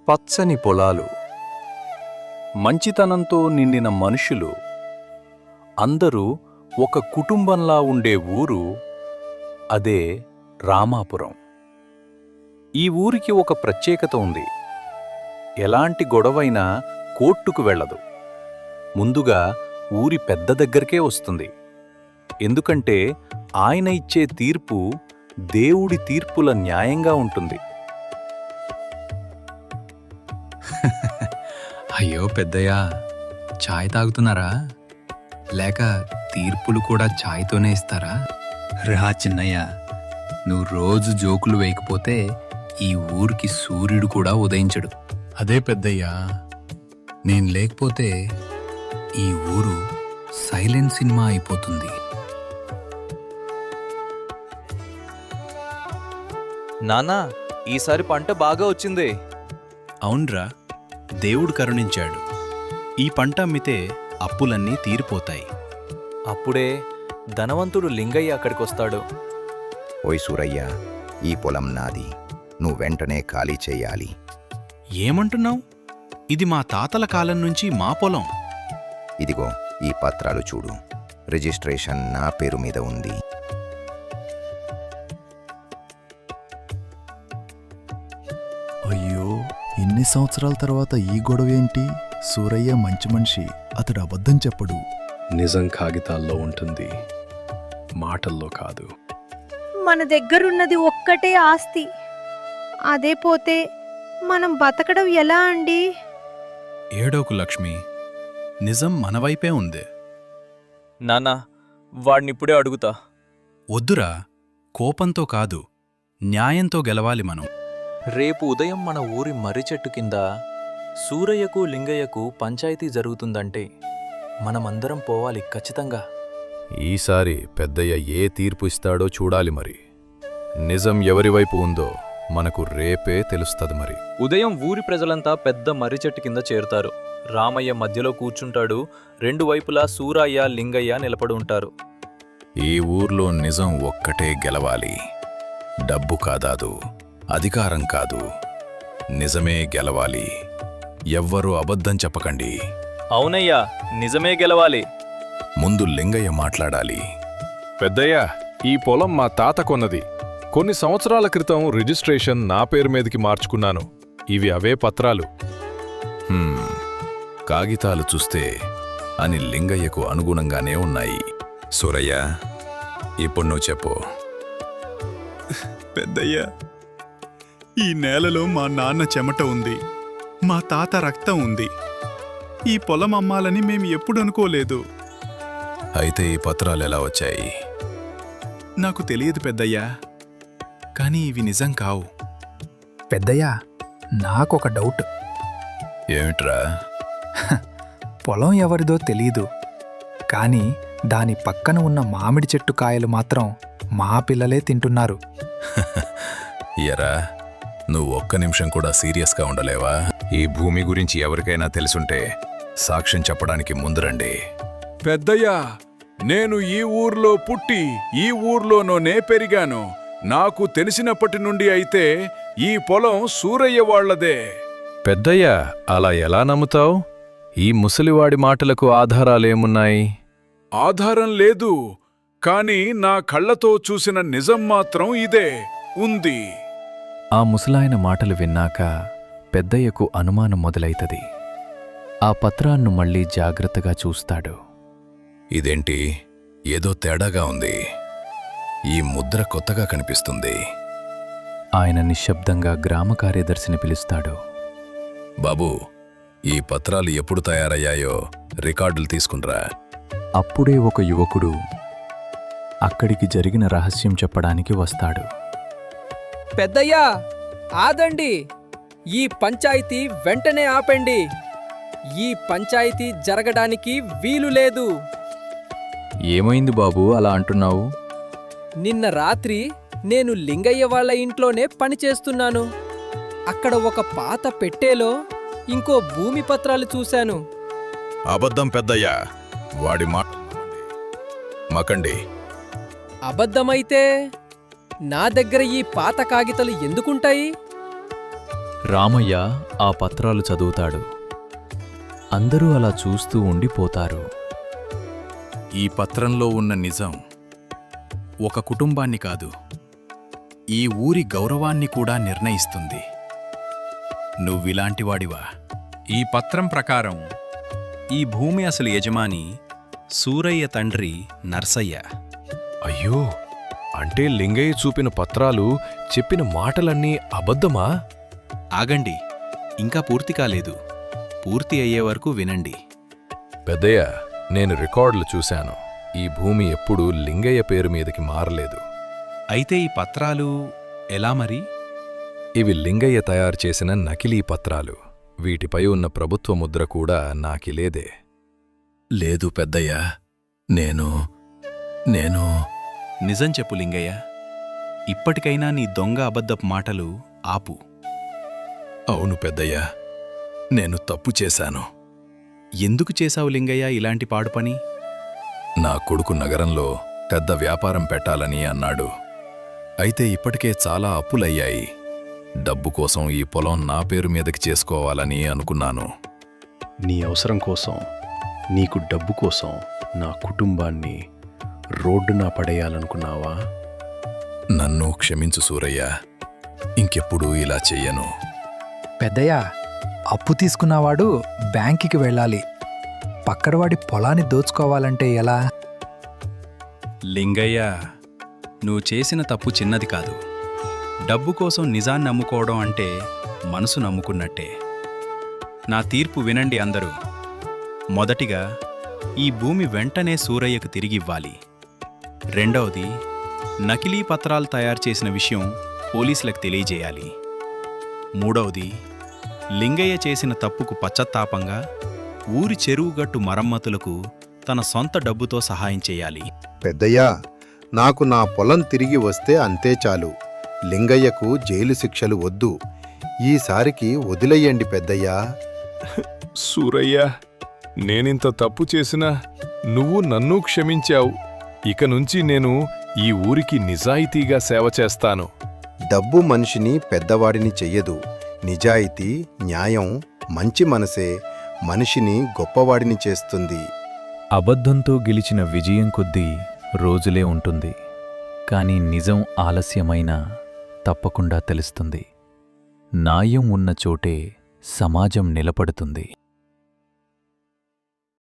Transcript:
పచ్చని పొలాలు, మంచితనంతో నిండిన మనుషులు, అందరూ ఒక కుటుంబంలా ఉండే ఊరు అదే రామాపురం. ఈ ఊరికి ఒక ప్రత్యేకత ఉంది. ఎలాంటి గొడవైనా కోర్టుకు వెళ్ళదు. ముందుగా ఊరి పెద్ద దగ్గరకే వస్తుంది. ఎందుకంటే ఆయన ఇచ్చే తీర్పు దేవుడి తీర్పుల న్యాయంగా ఉంటుంది. అయ్యో పెద్దయ్యా, ఛాయ్ తాగుతున్నారా? లేక తీర్పులు కూడా ఛాయ్తోనే ఇస్తారా? రా చిన్నయ్య, నువ్వు రోజు జోకులు వేయకపోతే ఈ ఊరికి సూర్యుడు కూడా ఉదయించడు. అదే పెద్దయ్యా, నేను లేకపోతే ఈ ఊరు సైలెంట్ సినిమా అయిపోతుంది. నాన్నా, ఈసారి పంట బాగా వచ్చిందే. అవున్రా, దేవుడు కరుణించాడు. ఈ పంట అమ్మితే అప్పులన్నీ తీరిపోతాయి. అప్పుడే ధనవంతుడు లింగయ్య అక్కడికొస్తాడు. ఓయ్ సూరయ్య, ఈ పొలం నాది, నువ్వు వెంటనే ఖాళీ చెయ్యాలి. ఏమంటున్నావు? ఇది మా తాతల కాలం నుంచి మా పొలం. ఇదిగో ఈ పత్రాలు చూడు, రిజిస్ట్రేషన్ నా పేరు మీద ఉంది. అయ్యో, ఇన్ని సంవత్సరాల తర్వాత ఈ గొడవేంటి? సూరయ్య మంచి మనిషి, అతడు అబద్ధం చెప్పడు. నిజం కాగితాల్లో ఉంటుంది, మాటల్లో కాదు. మన దగ్గరున్నది ఒక్కటే ఆస్తి. అదే పోతే మనం బతకడం ఎలా అండి? ఏడోకు లక్ష్మి, నిజం మనవైపే ఉంది. నాన్నా, వాడినిప్పుడే అడుగుతా. వద్దురా, కోపంతో కాదు, న్యాయంతో గెలవాలి మనం. రేపు ఉదయం మన ఊరి మర్రి చెట్టు కింద సూరయ్యకు లింగయ్యకు పంచాయతీ జరుగుతుందంటే మనమందరం పోవాలి ఖచ్చితంగా. ఈసారి పెద్దయ్య ఏ తీర్పు ఇస్తాడో చూడాలి. మరి నిజం ఎవరివైపు ఉందో మనకు రేపే తెలుస్తది. మరి ఉదయం ఊరి ప్రజలంతా పెద్ద మర్రి చెట్టు కింద చేరుతారు. రామయ్య మధ్యలో కూర్చుంటాడు. రెండు వైపులా సూరయ్య, లింగయ్య నిలబడి ఉంటారు. ఈ ఊర్లో నిజం ఒక్కటే గెలవాలి. డబ్బు కాదాదు, అధికారం కాదు, నిజమే గెలవాలి. ఎవ్వరూ అబద్ధం చెప్పకండి. అవునయ్యా, నిజమే గెలవాలి. ముందు లింగయ్య మాట్లాడాలి. పెద్దయ్య, ఈ పొలం మా తాత కొన్నది. కొన్ని సంవత్సరాల క్రితం రిజిస్ట్రేషన్ నా పేరు మీదకి మార్చుకున్నాను. ఇవి అవే పత్రాలు. కాగితాలు చూస్తే అని లింగయ్యకు అనుగుణంగానే ఉన్నాయి. సూరయ్య, ఇప్పుడు నువ్వు చెప్పు. పెద్దయ్యా, ఈ నేలలో మా నాన్న చెమట ఉంది, మా తాత రక్తం ఉంది. ఈ పొలం అమ్మాలని మేం ఎప్పుడు అనుకోలేదు. అయితే ఈ పత్రాలు ఎలా వచ్చాయి? నాకు తెలియదు పెద్దయ్యా, కానీ ఇవి నిజం కావు. పెద్దయ్యా, నాకొక డౌట్. ఏమిట్రా? పొలం ఎవరిదో తెలీదు, కానీ దాని పక్కన ఉన్న మామిడి చెట్టు కాయలు మాత్రం మా పిల్లలే తింటున్నారు. ఎరా, నువ్వు ఒక్క నిమిషం కూడా సీరియస్గా ఉండలేవా? ఈ భూమి గురించి ఎవరికైనా తెలుసుంటే సాక్ష్యం చెప్పడానికి ముందురండి. పెద్దయ్య, నేను ఈ ఊర్లో పుట్టి ఈ ఊర్లోనే పెరిగాను. నాకు తెలిసినప్పటి నుండి అయితే ఈ పొలం సూరయ్య వాళ్లదే. పెద్దయ్య, అలా ఎలా నమ్ముతావు? ఈ ముసలివాడి మాటలకు ఆధారాలేమున్నాయి? ఆధారం లేదు, కాని నా కళ్ళతో చూసిన నిజం మాత్రం ఇదే ఉంది. ఆ ముసలాయన మాటలు విన్నాక పెద్దయ్యకు అనుమానం మొదలైతది. ఆ పత్రాన్ని మళ్ళీ జాగ్రత్తగా చూస్తాడు. ఇదేంటి, ఏదో తేడాగా ఉంది. ఈ ముద్ర కొత్తగా కనిపిస్తుంది. ఆయన నిశ్శబ్దంగా గ్రామ కార్యదర్శిని పిలుస్తాడు. బాబూ, ఈ పత్రాలు ఎప్పుడు తయారయ్యాయో రికార్డులు తీసుకునిరా. అప్పుడే ఒక యువకుడు అక్కడికి జరిగిన రహస్యం చెప్పడానికి వస్తాడు. పెద్దయ్యా, ఆదండి. ఈ పంచాయతీ వెంటనే ఆపండి. ఈ పంచాయతీ జరగడానికి వీలు లేదు. ఏమైంది బాబూ అలా అంటున్నావు? నిన్న రాత్రి నేను లింగయ్య వాళ్ళ ఇంట్లోనే పనిచేస్తున్నాను. అక్కడ ఒక పాత పెట్టేలో ఇంకో భూమి పత్రాలు చూశాను. అబద్ధం పెద్దయ్యా, వాడి మాట మకండి. అబద్ధమైతే నా దగ్గర ఈ పాత కాగితాలు ఎందుకుంటాయి? రామయ్య ఆ పత్రాలు చదువుతాడు. అందరూ అలా చూస్తూ ఉండిపోతారు. ఈ పత్రంలో ఉన్న నిజం ఒక కుటుంబాన్ని కాదు, ఈ ఊరి గౌరవాన్ని కూడా నిర్ణయిస్తుంది. నువ్విలాంటివాడివా? ఈ పత్రం ప్రకారం ఈ భూమి అసలు యజమాని సూరయ్య తండ్రి నర్సయ్య. అయ్యో, అంటే లింగయ్య చూపిన పత్రాలు చెప్పిన మాటలన్నీ అబద్ధమా? ఆగండి, ఇంకా పూర్తి కాలేదు. పూర్తి అయ్యే వరకు వినండి. పెద్దయ్య, నేను రికార్డులు చూశాను. ఈ భూమి ఎప్పుడూ లింగయ్య పేరు మీదకి మారలేదు. అయితే ఈ పత్రాలు ఎలా మరి? ఇవి లింగయ్య తయారు చేసిన నకిలీ పత్రాలు. వీటిపై ఉన్న ప్రభుత్వ ముద్ర కూడా నాకిలేదే. లేదు పెద్దయ్య, నేను నిజం చెప్పు లింగయ్య. ఇప్పటికైనా నీ దొంగ అబద్ధపు మాటలు ఆపు. అవును పెద్దయ్య, నేను తప్పు చేశాను. ఎందుకు చేశావు లింగయ్య ఇలాంటి పాడు పని? నా కొడుకు నగరంలో పెద్ద వ్యాపారం పెట్టాలని అన్నాడు. అయితే ఇప్పటికే చాలా అప్పులయ్యాయి. డబ్బు కోసం ఈ పొలం నా పేరు మీదకి చేసుకోవాలని అనుకున్నాను. నీ అవసరం కోసం, నీకు డబ్బు కోసం నా కుటుంబాన్ని రోడ్డున పడేయాలనుకున్నావా? నన్ను క్షమించు సూరయ్య, ఇంకెప్పుడూ ఇలా చెయ్యను. పెద్దయ్య, అప్పు తీసుకున్నవాడు బ్యాంకుకి వెళ్ళాలి. పక్కడవాడి పొలాన్ని దోచుకోవాలంటే ఎలా? లింగయ్య, నువ్వు చేసిన తప్పు చిన్నది కాదు. డబ్బు కోసం నిజాన్ని నమ్ముకోవడం అంటే మనసు నమ్ముకున్నట్టే. నా తీర్పు వినండి అందరూ. మొదటిగా ఈ భూమి వెంటనే సూరయ్యకు తిరిగివ్వాలి. రెండవది, నకిలీ పత్రాలు తయారు చేసిన విషయం పోలీసులకు తెలియజేయాలి. మూడవది, లింగయ్య చేసిన తప్పుకు పశ్చాత్తాపంగా ఊరి చెరువుగట్టు మరమ్మతులకు తన సొంత డబ్బుతో సహాయం చేయాలి. పెద్దయ్యా, నాకు నా పొలం తిరిగి వస్తే అంతే చాలు. లింగయ్యకు జైలు శిక్షలు వద్దు. ఈసారికి వదిలేయండి పెద్దయ్యా. సూరయ్య, నేనింత తప్పు చేసినా నువ్వు నన్ను క్షమించావు. ఇక నుంచి నేను ఈ ఊరికి నిజాయితీగా సేవ చేస్తాను. డబ్బు మనిషిని పెద్దవాడిని చెయ్యదు. నిజాయితీ, న్యాయం, మంచి మనసే మనిషిని గొప్పవాడిని చేస్తుంది. అబద్ధంతో గెలిచిన విజయం కొద్దీ రోజులే ఉంటుంది. కాని నిజం ఆలస్యమైనా తప్పకుండా తెలుస్తుంది. న్యాయం ఉన్న చోటే సమాజం నిలబడుతుంది.